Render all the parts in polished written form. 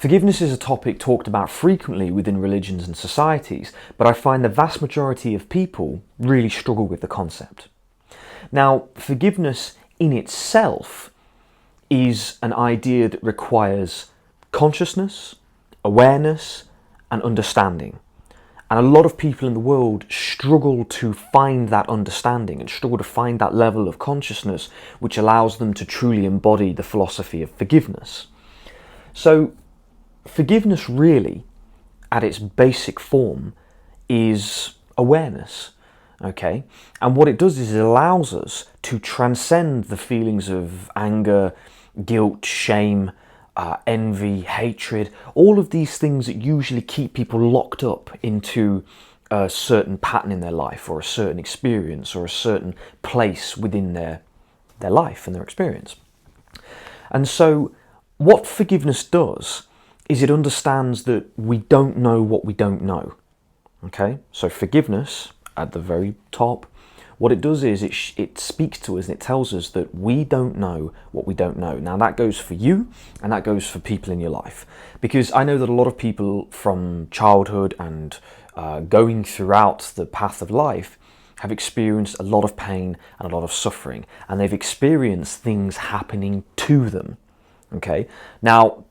Forgiveness is a topic talked about frequently within religions and societies, but I find the vast majority of people really struggle with the concept. Now, forgiveness in itself is an idea that requires consciousness, awareness, and understanding. And a lot of people in the world struggle to find that understanding and struggle to find that level of consciousness which allows them to truly embody the philosophy of forgiveness. So, forgiveness really, at its basic form, is awareness, okay? And what it does is it allows us to transcend the feelings of anger, guilt, shame, envy, hatred, all of these things that usually keep people locked up into a certain pattern in their life or a certain experience or a certain place within their life and their experience. And so what forgiveness does is it understands that we don't know what we don't know. Okay? So forgiveness, at the very top, what it does is it speaks to us and it tells us that we don't know what we don't know. Now that goes for you and that goes for people in your life. Because I know that a lot of people from childhood and going throughout the path of life have experienced a lot of pain and a lot of suffering. And they've experienced things happening to them. Okay? Now,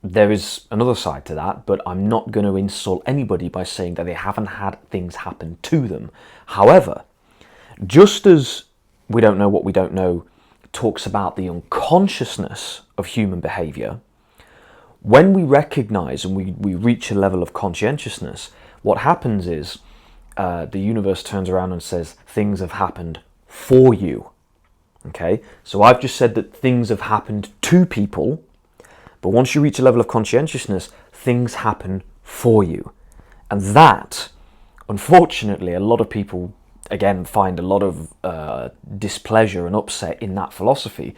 there is another side to that, but I'm not going to insult anybody by saying that they haven't had things happen to them. However, just as we don't know what we don't know talks about the unconsciousness of human behaviour, when we recognise and we reach a level of conscientiousness, what happens is the universe turns around and says things have happened for you. Okay, so I've just said that things have happened to people, but once you reach a level of conscientiousness, things happen for you. And that, unfortunately, a lot of people, again, find a lot of displeasure and upset in that philosophy,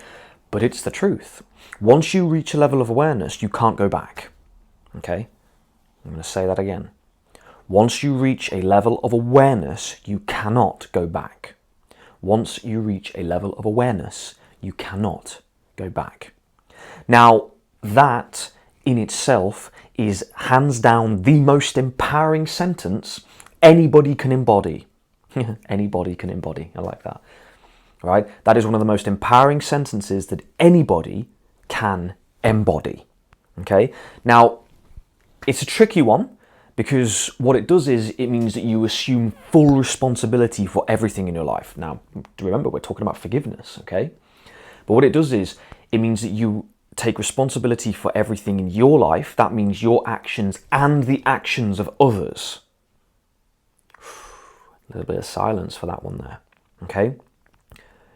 but it's the truth. Once you reach a level of awareness, you can't go back. Okay? I'm going to say that again. Once you reach a level of awareness, you cannot go back. Once you reach a level of awareness, you cannot go back. Now, that in itself is hands down the most empowering sentence anybody can embody. Anybody can embody. I like that. Right? That is one of the most empowering sentences that anybody can embody. Okay? Now, it's a tricky one because what it does is it means that you assume full responsibility for everything in your life. Now, remember, we're talking about forgiveness, okay? But what it does is it means that you take responsibility for everything in your life. That means your actions and the actions of others. A little bit of silence for that one there, okay?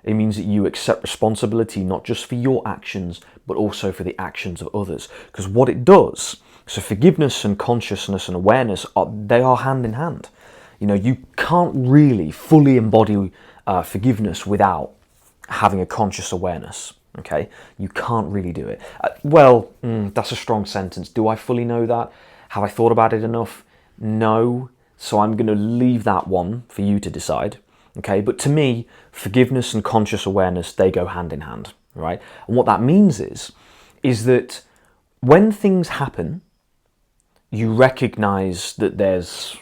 It means that you accept responsibility not just for your actions, but also for the actions of others. Because what it does, so forgiveness and consciousness and awareness, they are hand in hand. You know, you can't really fully embody forgiveness without having a conscious awareness. Okay, you can't really do it. That's a strong sentence. Do I fully know that? Have I thought about it enough? No. So I'm going to leave that one for you to decide. Okay, but to me, forgiveness and conscious awareness, they go hand in hand, right? And what that means is that when things happen, you recognize that there's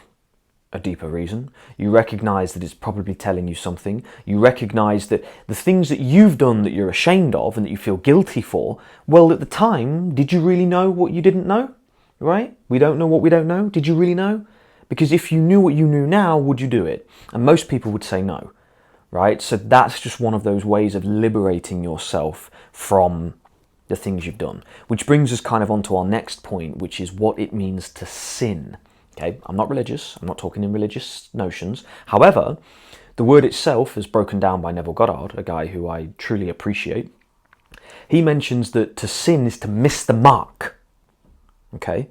a deeper reason. You recognize that it's probably telling you something. You recognize that the things that you've done that you're ashamed of and that you feel guilty for, well, at the time, did you really know what you didn't know? Right? We don't know what we don't know. Did you really know? Because if you knew what you knew now, would you do it? And most people would say no. Right? So that's just one of those ways of liberating yourself from the things you've done. Which brings us kind of onto our next point, which is what it means to sin. Okay, I'm not religious, I'm not talking in religious notions. However, the word itself is broken down by Neville Goddard, a guy who I truly appreciate. He mentions that to sin is to miss the mark. Okay,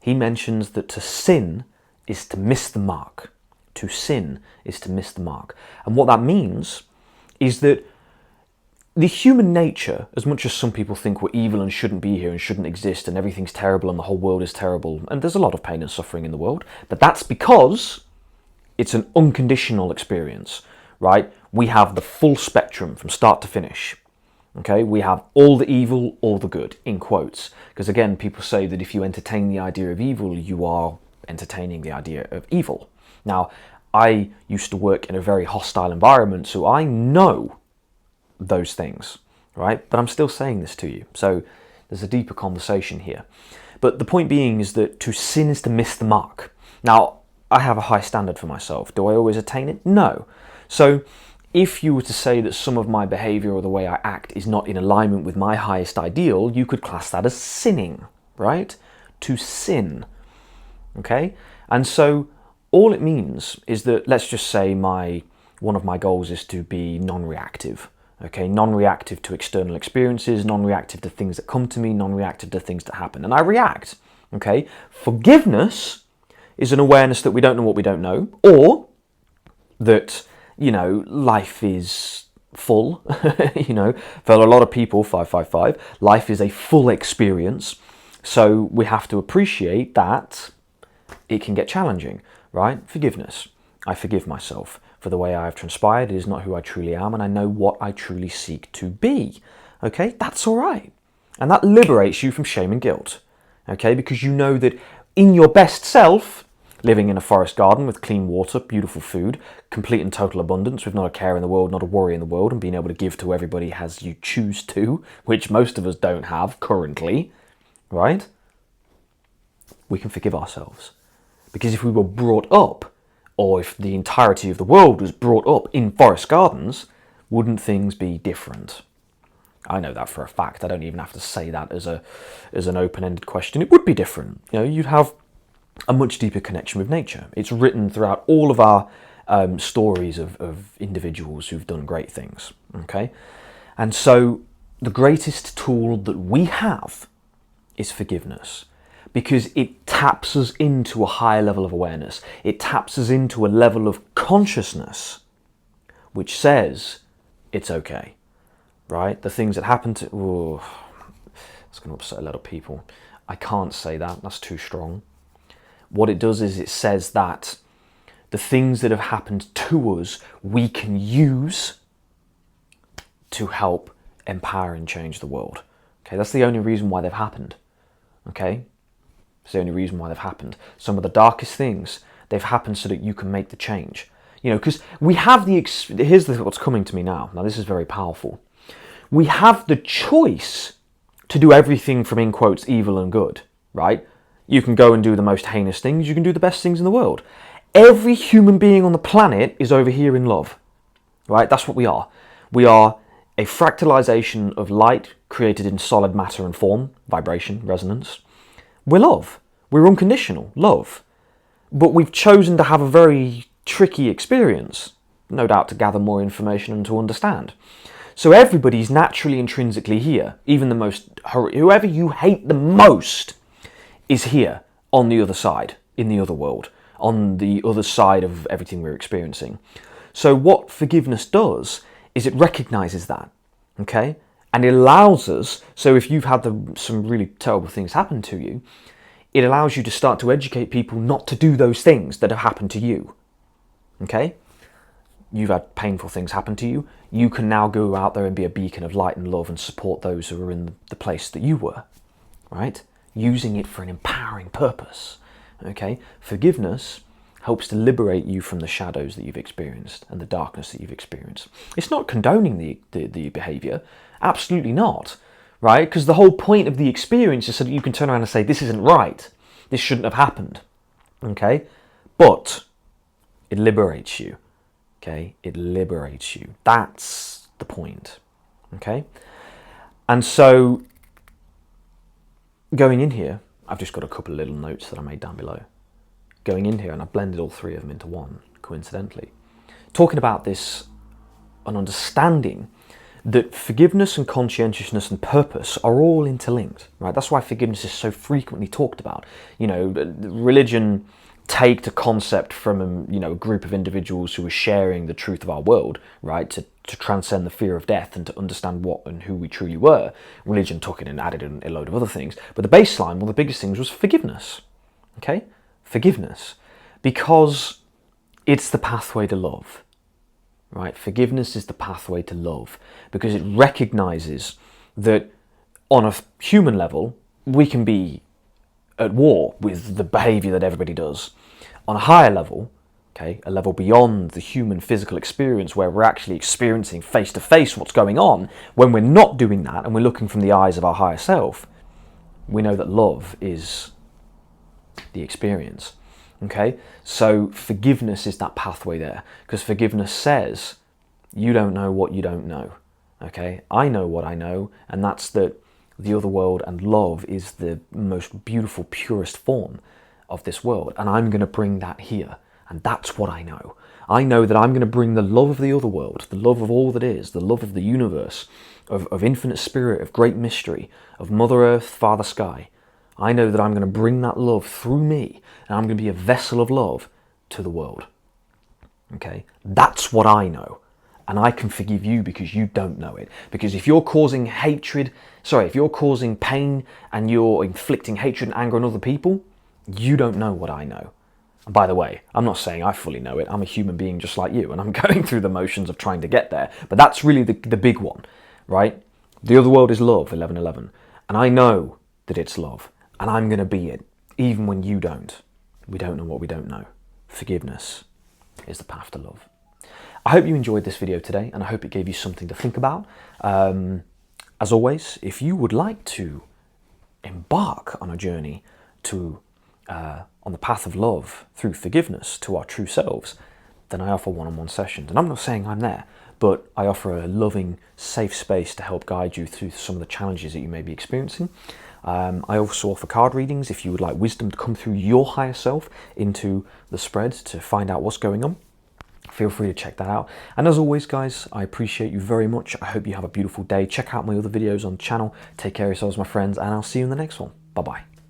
he mentions that to sin is to miss the mark. To sin is to miss the mark. And what that means is that the human nature, as much as some people think we're evil and shouldn't be here and shouldn't exist and everything's terrible and the whole world is terrible, and there's a lot of pain and suffering in the world, but that's because it's an unconditional experience, right? We have the full spectrum from start to finish, Okay, we have all the evil, all the good, in quotes. Because again, people say that if you entertain the idea of evil, you are entertaining the idea of evil. Now, I used to work in a very hostile environment, so I know those things, right? But I'm still saying this to you. So there's a deeper conversation here. But the point being is that to sin is to miss the mark. Now, I have a high standard for myself. Do I always attain it? No. So if you were to say that some of my behavior or the way I act is not in alignment with my highest ideal, you could class that as sinning, right? To sin, okay? And so all it means is that, let's just say one of my goals is to be non-reactive, okay? Non-reactive to external experiences, non-reactive to things that come to me, non-reactive to things that happen. And I react, okay? Forgiveness is an awareness that we don't know what we don't know, or that, life is full, for a lot of people, 555, life is a full experience. So we have to appreciate that it can get challenging, right? Forgiveness. I forgive myself for the way I have transpired. It is not who I truly am, and I know what I truly seek to be. Okay, that's all right. And that liberates you from shame and guilt. Okay, because you know that in your best self, living in a forest garden with clean water, beautiful food, complete and total abundance, with not a care in the world, not a worry in the world, and being able to give to everybody as you choose to, which most of us don't have currently, right? We can forgive ourselves. Because if we were brought up, or if the entirety of the world was brought up in forest gardens, wouldn't things be different? I know that for a fact. I don't even have to say that as an open-ended question. It would be different. You'd have a much deeper connection with nature. It's written throughout all of our stories of individuals who've done great things, okay? And so the greatest tool that we have is forgiveness, because it taps us into a higher level of awareness. It taps us into a level of consciousness which says it's okay, right? The things that happen to... it's going to upset a lot of people. I can't say that. That's too strong. What it does is it says that the things that have happened to us, we can use to help empower and change the world. Okay, that's the only reason why they've happened. Okay, it's the only reason why they've happened. Some of the darkest things, they've happened so that you can make the change. Because we have here's what's coming to me now. Now, this is very powerful. We have the choice to do everything from, in quotes, evil and good, right? You can go and do the most heinous things. You can do the best things in the world. Every human being on the planet is over here in love, right? That's what we are. We are a fractalization of light created in solid matter and form, vibration, resonance. We're love. We're unconditional love. But we've chosen to have a very tricky experience, no doubt to gather more information and to understand. So everybody's naturally intrinsically here. Even the most, whoever you hate the most is here on the other side, in the other world, on the other side of everything we're experiencing. So what forgiveness does is it recognizes that, okay? And it allows us, so if you've had some really terrible things happen to you, it allows you to start to educate people not to do those things that have happened to you, okay? You've had painful things happen to you. You can now go out there and be a beacon of light and love and support those who are in the place that you were, right? Using it for an empowering purpose, okay? Forgiveness helps to liberate you from the shadows that you've experienced and the darkness that you've experienced. It's not condoning the behavior, absolutely not, right? Because the whole point of the experience is so that you can turn around and say, this isn't right, this shouldn't have happened, okay? But it liberates you, okay? It liberates you. That's the point, okay? And so going in here, I've just got a couple of little notes that I made down below. Going in here, and I've blended all three of them into one, coincidentally. Talking about this, an understanding that forgiveness and conscientiousness and purpose are all interlinked, right? That's why forgiveness is so frequently talked about. Religion take the concept from a group of individuals who are sharing the truth of our world, right? To transcend the fear of death and to understand what and who we truly were. Religion took it and added in a load of other things. But the baseline, one of the biggest things was forgiveness, okay? Forgiveness. Because it's the pathway to love, right? Forgiveness is the pathway to love, because it recognizes that on a human level, we can be at war with the behavior that everybody does. On a higher level, okay, a level beyond the human physical experience, where we're actually experiencing face to face what's going on, when we're not doing that and we're looking from the eyes of our higher self, we know that love is the experience. Okay, so forgiveness is that pathway there, because forgiveness says, you don't know what you don't know. Okay, I know what I know, and that's that the other world and love is the most beautiful, purest form of this world, and I'm going to bring that here, and that's what I know. I know that I'm going to bring the love of the other world, the love of all that is, the love of the universe, of infinite spirit, of great mystery, of Mother Earth, Father Sky. I know that I'm going to bring that love through me, and I'm going to be a vessel of love to the world. Okay, that's what I know. And I can forgive you because you don't know it. Because if you're causing if you're causing pain and you're inflicting hatred and anger on other people, you don't know what I know. And by the way, I'm not saying I fully know it. I'm a human being just like you, and I'm going through the motions of trying to get there. But that's really the big one, right? The other world is love, 11:11. And I know that it's love, and I'm going to be it, even when you don't. We don't know what we don't know. Forgiveness is the path to love. I hope you enjoyed this video today, and I hope it gave you something to think about. As always, if you would like to embark on a journey to on the path of love through forgiveness to our true selves, then I offer one-on-one sessions. And I'm not saying I'm there, but I offer a loving, safe space to help guide you through some of the challenges that you may be experiencing. I also offer card readings if you would like wisdom to come through your higher self into the spread to find out what's going on. Feel free to check that out. And as always, guys, I appreciate you very much. I hope you have a beautiful day. Check out my other videos on the channel. Take care of yourselves, my friends, and I'll see you in the next one. Bye-bye.